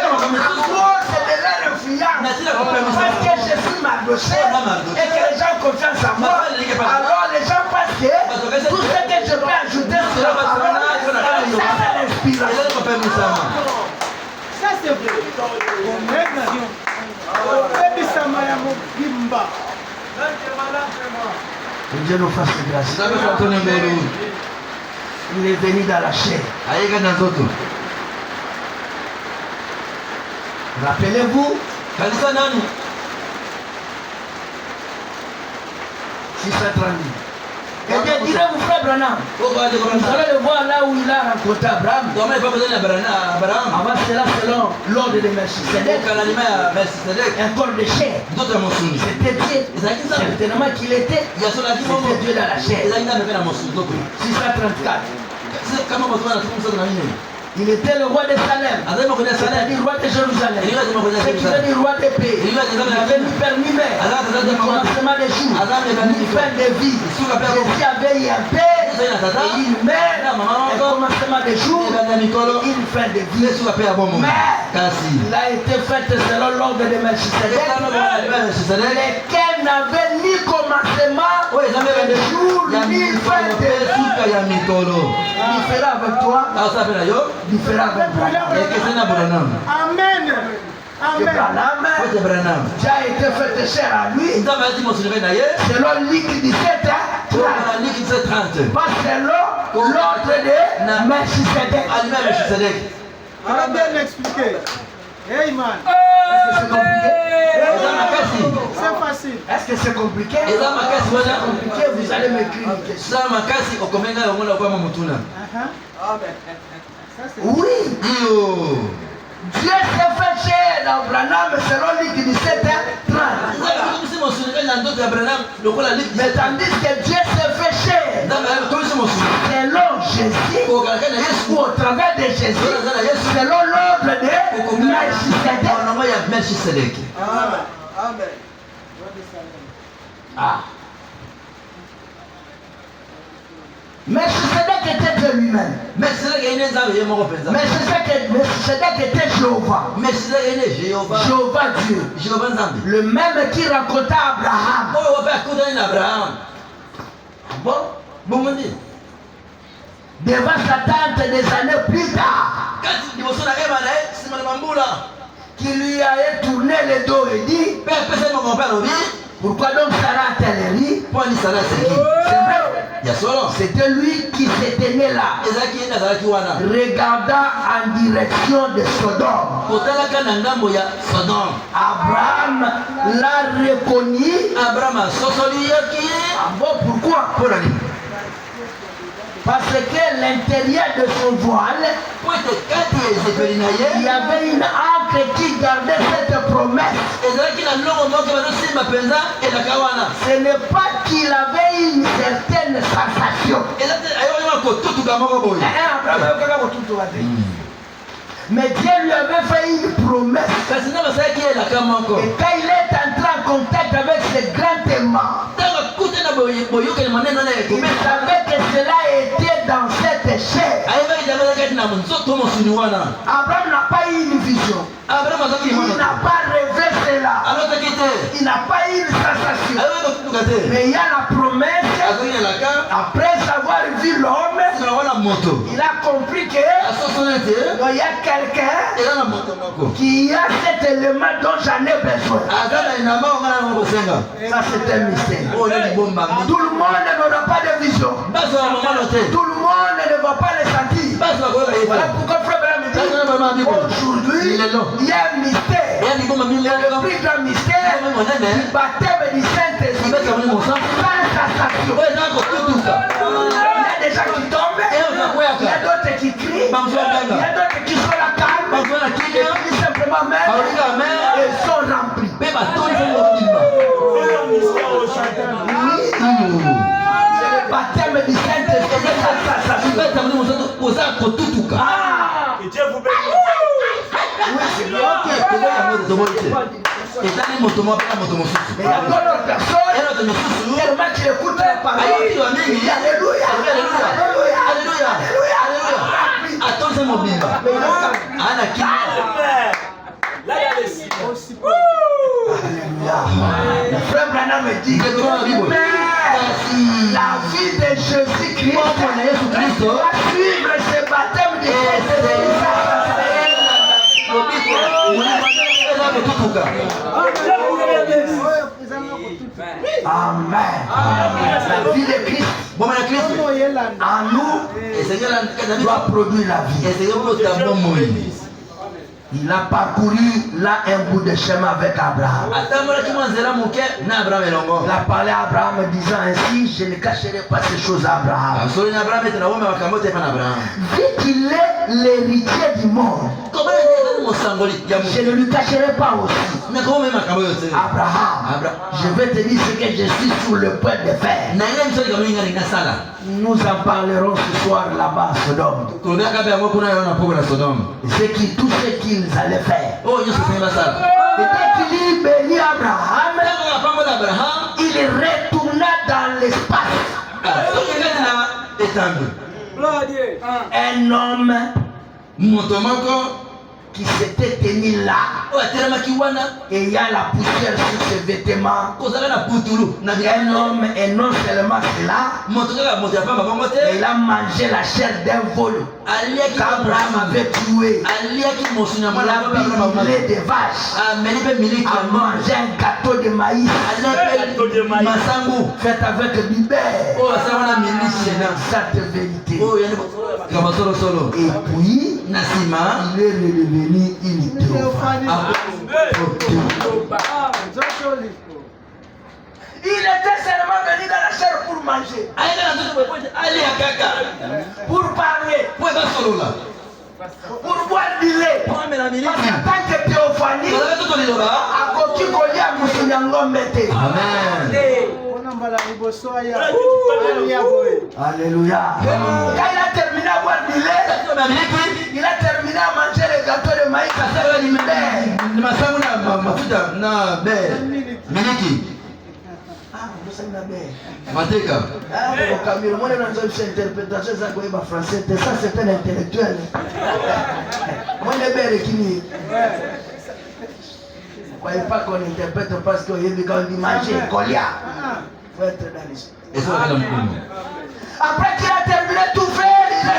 cause de leur influence. Parce que Jésus m'a doché et que les gens ont confiance en moi. Alors les gens pensent que tout ce que je peux ajouter sur la parole, ça c'est l'inspiration. Ça c'est vrai. Que Dieu nous fasse grâce. Il est venu dans la chair. Rappelez-vous, 630 000. Et bien, direz-vous, frère Branham, vous allez le voir là où il a rencontré Abraham. Avant cela, selon l'ordre de Melchisedec, un corps de chair. C'était Dieu. Certainement qu'il était. C'était Dieu dans la chair. 634. Il était le roi de Salem, c'est-à-dire roi de Jérusalem, ce qui veut dire roi des pays. Il avait ni père ni mère, ni commencement des jours, ni fin de vie. Jésus avait eu un père, et une mère, un commencement des jours, et une fin de vie. Mais il a été fait selon l'ordre de Melchisedec, lequel n'avait ni commencement de jour, ni fin de vie. Différent avec toi. Différent avec Branham. Amen. Branham qui a été fait cher à lui. Selon Luc 17, pas selon l'ordre de Melchisedec. On a bien expliqué. Hey man. Est-ce que c'est compliqué? C'est facile. Est-ce que c'est compliqué? C'est compliqué, vous allez m'écrire une question. Oui. Dieu s'est fait chair dans Branham selon Luc 17, 30. Mais tandis que Dieu s'est fait chair selon Jésus, ou au travers de Jésus, selon l'ordre de Melchisedec. Amen. Ah. Melchisedec était Dieu lui-même. Melchisedec était Jéhovah. Jéhovah Dieu. Le même qui raconta Abraham. Bon? Devant sa tante des années plus tard, qui lui a tourné le dos et dit, pourquoi donc Sarah a-t-elle ri? C'est vrai. C'était lui qui se tenait là, regardant en direction de Sodome. Abraham l'a reconnu. Bon, pourquoi? Parce que l'intérieur de son voile, il y avait une encre qui gardait cette promesse. Ce n'est pas qu'il avait une certaine sensation. Mais Dieu lui avait fait une promesse. Et quand il est entré en contact avec ce grand aimant, il savait que cela était dans cette chair. Abraham n'a pas eu une vision. Il n'a pas rêvé cela. Il n'a pas eu une sensation. Mais il y a la promesse. Après avoir vu l'homme, il a compris que il y a quelqu'un qui a cet élément dont j'en ai besoin. Ça, c'est un mystère. Tout le monde n'aura pas de vision. Tout le monde ne va pas le sentir. Voilà pourquoi frère Branham dit aujourd'hui, il y a un mystère. Le plus grand mystère du baptême du Saint-Esprit. Sans sensation. Il y a des gens qui tombent, il y a d'autres qui crient, il y a d'autres qui sont la calme, et qui simplement même et sont remplis. C'est le baptême du Saint-Esprit. Et Dieu vous bénisse. Oui, c'est bien. Il y a d'autres personnes, tellement qu'ils écoutent la parole. Alléluia, alléluia, alléluia. Le frère Branham me dit que la vie de Jésus-Christ va suivre ce baptême du Saint-Esprit. Amen. La vie de Christ en nous doit produire la vie. Il a parcouru là un bout de chemin avec Abraham. Il a parlé à Abraham disant ainsi, je ne cacherai pas ces choses à Abraham. Vu qu'il est l'héritier du monde, je ne lui cacherai pas aussi. Abraham, je vais te dire ce que je suis sur le point de faire. Nous en parlerons ce soir là-bas à Sodome. Tout ce qu'ils allaient faire. Et dès qu'il bénit Abraham, il retourna dans l'espace. Un homme qui s'était tenu là, et il y a la poussière sur ses vêtements. Un homme, et non seulement cela, mais il a mangé la chair d'un vol qu'Abraham avait tué. Il a brûlé des vaches, a mangé un gâteau de maïs fait avec du beurre. Cette vérité. Et puis, il est redevenu une théophanie. Il était seulement venu dans la chair pour manger, pour parler, pour boire du lait. Parce qu'en tant que théophanie, à côté de à Moussouniango Mete. Alléluia. Quand il a terminé à boire du lait, il a terminé à manger les gâteaux de maïs avec du français, ça c'est un intellectuel. Moi, le qui ne croyez pas qu'on interprète parce qu'on dit manger, colia. Il faut être dans l'esprit. Après qu'il a terminé tout faire, il a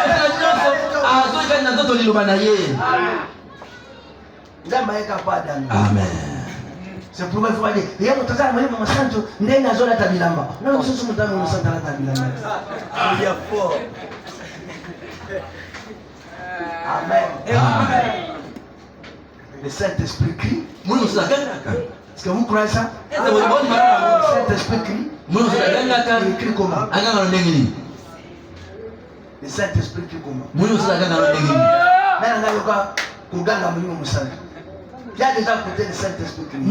Amen. C'est pourquoi il faut dire, il y a mon total, il y a mon santo, il y a une zone à Tabilamba. Non, non, c'est mon temps, mon santo à Tabilamba. Il y a fort. Amen. Le Saint-Esprit crie. Est-ce que vous croyez ça? Le Saint-Esprit crie. Il crie comment? Le Saint-Esprit crie comment? Il y a déjà côté le Saint-Esprit crie.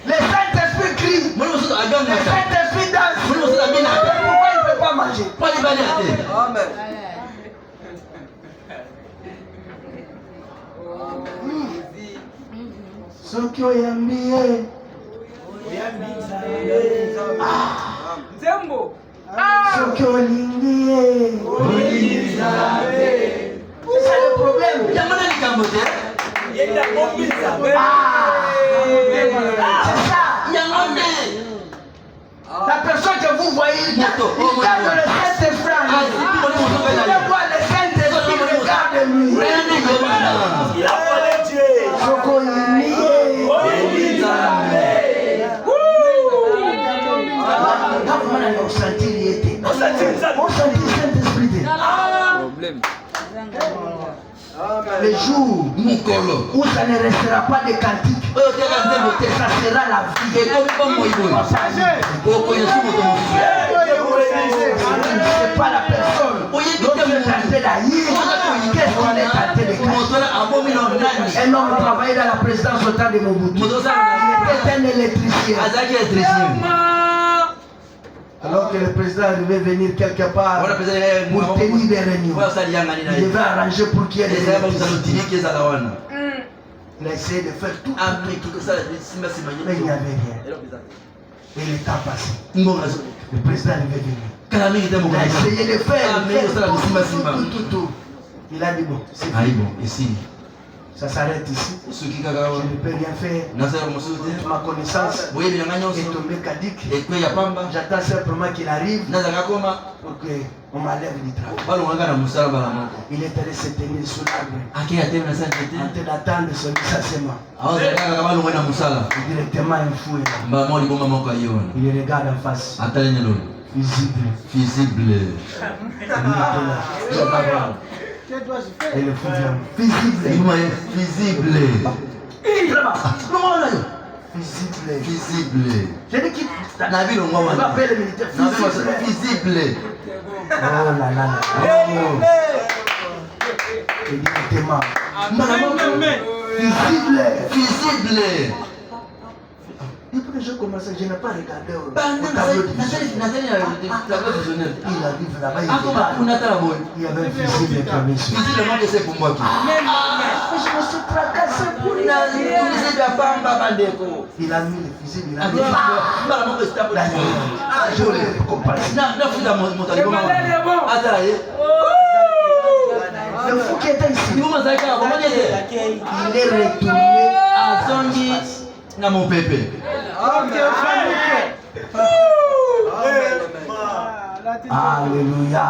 Le Saint-Esprit crie. Le Saint-Esprit danse. Pourquoi il ne peut pas manger? Amen. Ce qui est embillé. Ce qui est lingué. C'est le problème. C'est ça. La personne que vous voyez, il garde le Saint-Esprit. Il voit le Saint-Esprit, regarde-lui. Il a parlé Dieu. On sentit il était. On sentit le Saint-Esprit. Le jour où ça ne restera pas de cantiques, ça sera la vie. C'est pas la personne dont tu es tenté d'haïr. Qu'est-ce qu'on est tenté de cacher? Un homme travaillait dans la présidence au temps de Mobutu. Il était un électricien. Alors que le président devait venir quelque part pour tenir des réunions, il devait arranger pour qu'il y ait des électricités. Il a essayé de faire tout, mais il n'y avait rien. Et le temps passé. Le président devait venir. Il a essayé de faire tout. Il a dit bon, c'est fini. Ça s'arrête ici. Je ne peux rien faire. Ma connaissance est tombée caduque. J'attends simplement qu'il arrive pour qu'on m'enlève du travail. Il est allé se tenir sous l'arbre en train d'attendre son licenciement. Directement un fou. Il regarde en face. Visible. Et le fou vient. Visible. Visible. Visible. J'ai dit qu'il va appeler le militaire. Visible. Oh là là là. Exactement. Visible. Depuis que j'ai commencé, je n'ai pas regardé au tableau tableau de vision. Il arrive là-bas, il y avait un visible qui avait su. Je me suis tracassé pour il a mis le visible, il a mis je voulais comparer. le fou qui était ici, Il est retourné à Zongi na mon pépé. Alléluia.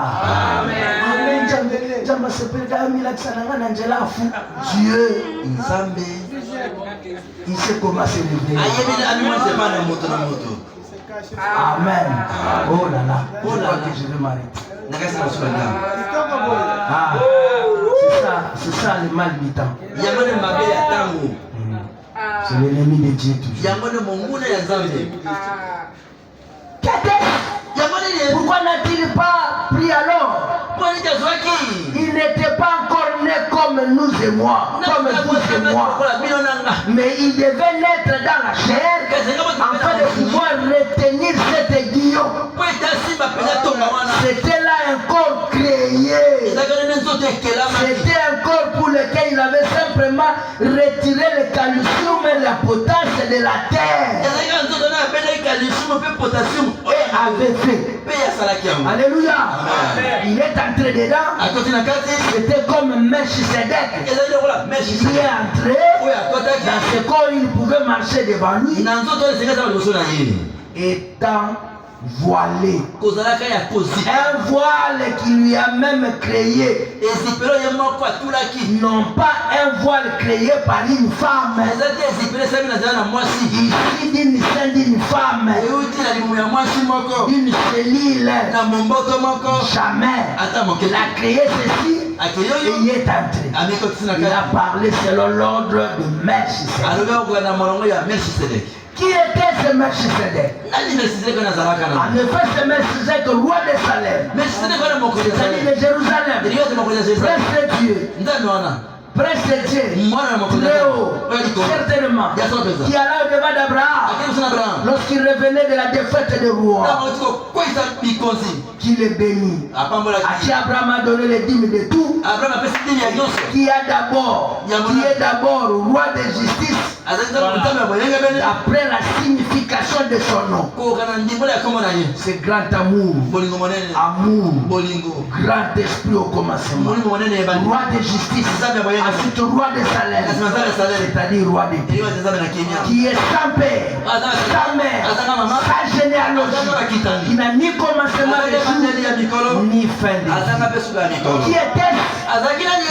Dieu, il sait comment se lever. Amen. Oh là là. Oh là là, je vais m'arrêter. Ah, c'est ça le mal du temps. C'est l'ennemi de Dieu toujours. Pourquoi n'a-t-il pas pris alors? Il n'était pas encore né comme nous et moi, comme vous et moi. Mais il devait naître dans la chair afin de pouvoir retenir cet aiguillon. C'était là un corps créé. C'était un corps pour lequel il avait simplement retiré le calcium et la potasse de la terre. Et avait fait. Alléluia. Il est entré dedans. C'était comme Melchisedec. Il est entré dans ce corps, il pouvait marcher devant lui. Étant voilé. Un voile qui lui a même créé. Non pas un voile créé par une femme. Ici d'une scène d'une femme. Une cellule. Jamais. Il a créé ceci. Et il est entré. Il a parlé selon l'ordre de Melchisedec. Qui était ce Melchisedec? En effet, ce Melchisedec, roi de Salem, c'est-à-dire de Jérusalem, prince de Dieu, prince de Dieu, très haut, certainement, qui alla au-devant d'Abraham lorsqu'il revenait de la défaite de roi, qui le bénit, à qui Abraham a donné les dîmes de tout, qui est d'abord roi de justice, après la signification de son nom. C'est grand amour, grand esprit au commencement, roi de justice, ensuite roi de Salem, c'est-à-dire roi de Dieu, qui est sans père, sans mère, sans généalogie, qui n'a ni commencement de jour, ni fin de vie. Qui était-ce?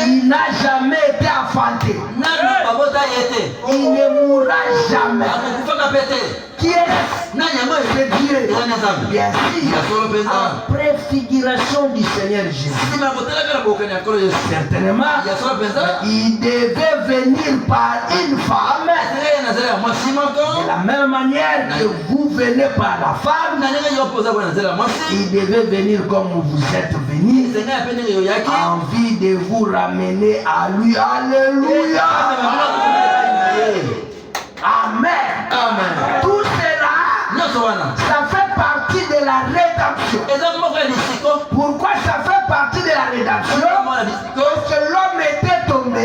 Il n'a jamais été enfanté. Il ne mourra jamais. Qui est-ce? C'est Dieu. Bien sûr, en préfiguration du Seigneur Jésus. Certainement, il devait venir par une femme. De la même manière que vous venez par la femme, il devait venir comme vous êtes venus, envie de vous ramener à lui. Alléluia. Amen. Amen. Tout cela, ça fait partie de la rédemption. Pourquoi ça fait partie de la rédemption? Parce que l'homme était tombé et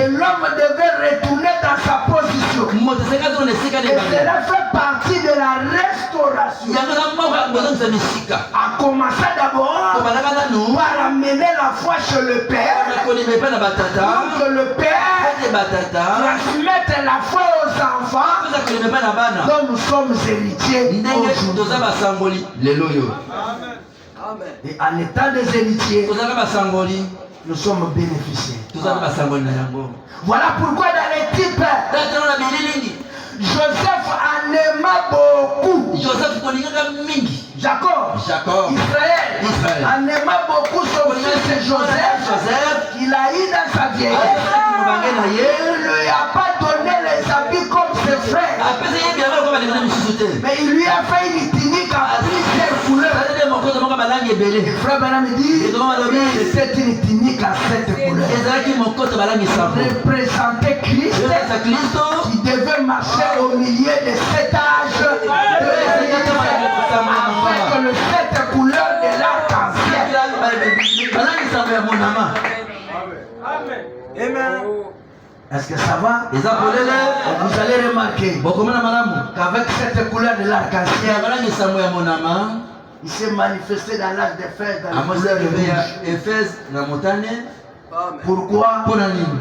l'homme devait retourner dans sa position. cela fait partie de la restauration. A commencé d'abord par amener la foi chez le Père. Donc le Père transmette la foi aux enfants. Donc nous sommes héritiers aujourd'hui. Et en étant des héritiers, nous sommes bénéficiaires. Voilà pourquoi dans les types, Joseph en aima beaucoup. Jacob, Israël en aima beaucoup son fils Joseph, qu'il a eu dans sa vieillesse. Il ne lui a pas donné les habits comme ses frères, mais il lui a fait une tunique en plusieurs couleurs. Le frère Branham dit c'est une tunique à 7 couleurs. Représentait Christ qui devait marcher au milieu de 7 âges avec le 7 couleurs de l'arc-en-ciel. Amen. Est-ce que ça va? Vous allez remarquer qu'avec cette couleur de l'arc-en-ciel, il s'est manifesté dans l'âge d'Éphèse, dans la couleur de Éphèse, la montagne. Pourquoi?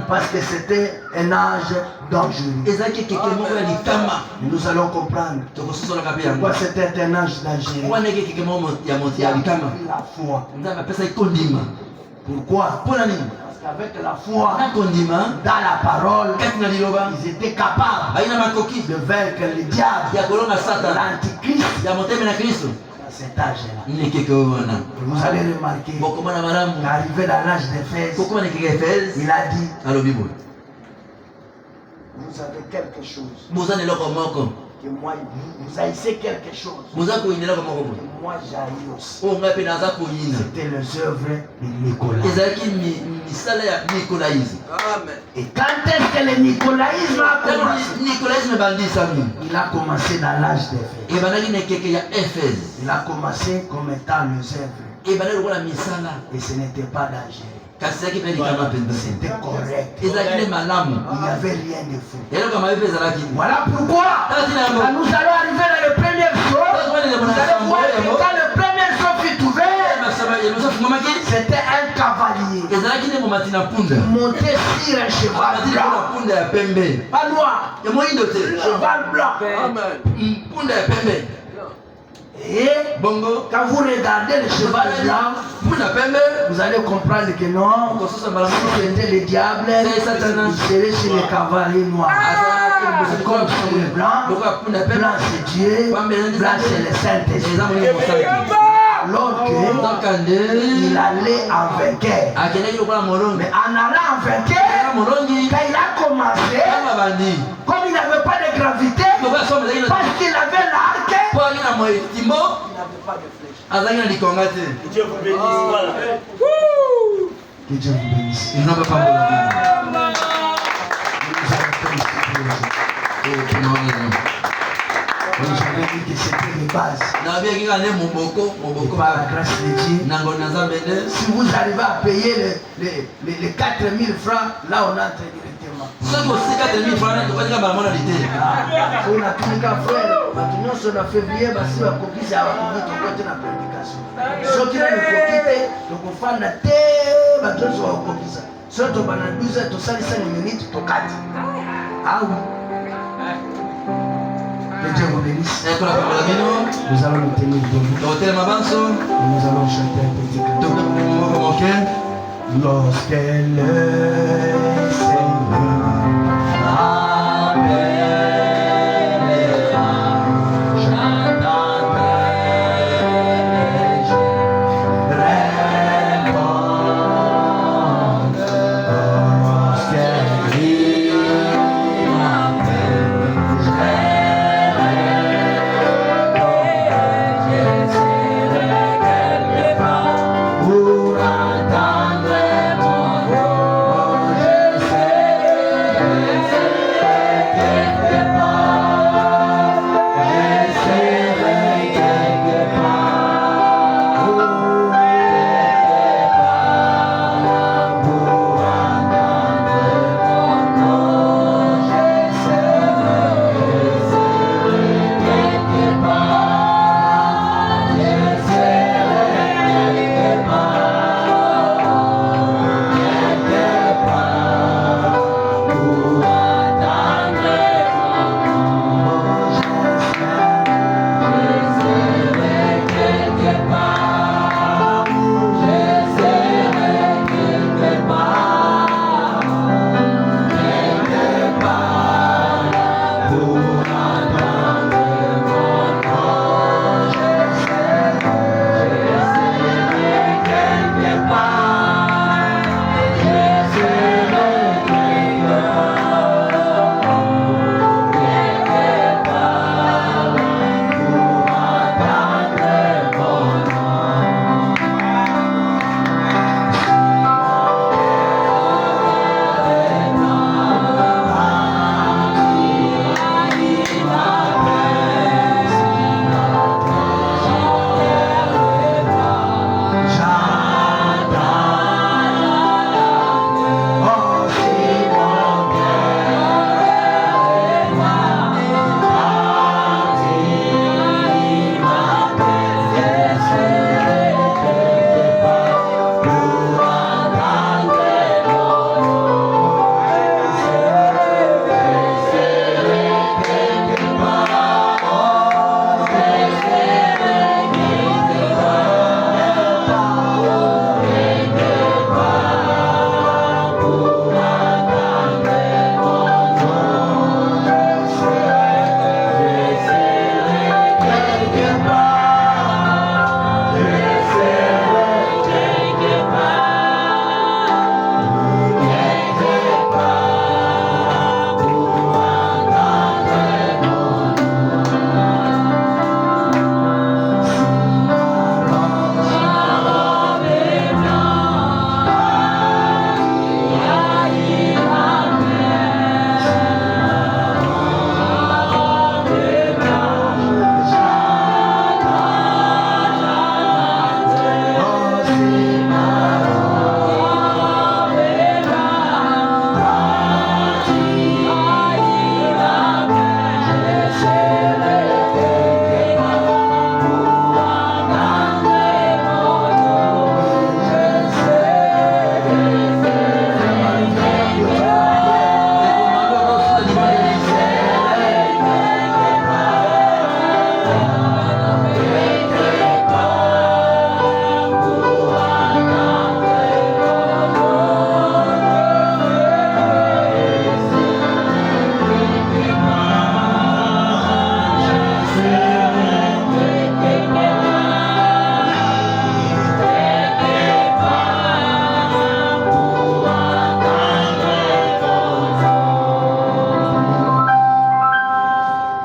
Parce que c'était un âge dangereux. Nous allons comprendre pourquoi c'était un âge dangereux. La foi. Pourquoi? Parce qu'avec la foi dans la parole, ils étaient capables de vaincre le diable, l'antichrist. Cet âge-là. Vous allez remarquer qu'arrivé dans l'âge d'Éphèse, il a dit vous avez quelque chose que moi, vous haïssez quelque chose que moi j'haïs aussi. C'était les œuvres de Nicolas. Amen. Et quand est-ce que le nicolaïsme a commencé? Il a commencé dans l'âge d'Éphèse. Il a commencé comme étant les œuvres. Et ce n'était pas dangereux. C'était correct. Il n'y avait rien de fou. Voilà pourquoi quand nous allons arriver dans le premier saut, vous allez voir que quand le premier saut fut ouvert, c'était un cavalier monté sur un cheval blanc, pas noir, cheval blanc. Et quand vous regardez le cheval blanc, vous allez comprendre que non, si c'était le diable, il serait sur le cavalier noir. C'est comme sur le blanc, blanc c'est Dieu, blanc c'est le Saint-Esprit. Alors qu'il allait en vainqueur. Mais en allant en vainqueur, quand il a commencé, comme il n'avait pas de gravité, parce qu'il avait l'arc, il n'avait pas de flèche. Que Dieu vous bénisse. Voilà. Que Dieu vous bénisse. J'avais dit que c'était les bases. Par la grâce de Dieu, si vous arrivez à payer les 4000 francs, là on entre directement. On a tout le cas, frère. Maintenant, sur la février, si on a copié, c'est à la prédication. Ceux qui ont le copié, donc on fait la terre, on a copié ça. Ceux qui ont 12 heures, tout ça, les 5 minutes, tout 4. Ah oui. Que Dieu vous bénisse. Nous allons nous tenir debout. Et nous allons chanter un petit cantique. Lorsque le Seigneur appellera, j'entendrai répondre. Lorsque il m'appelle, pour attendre mon rôle.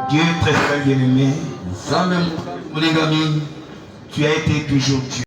Dieu très bien aimé, Zambe mulingami. tu as été toujours Dieu.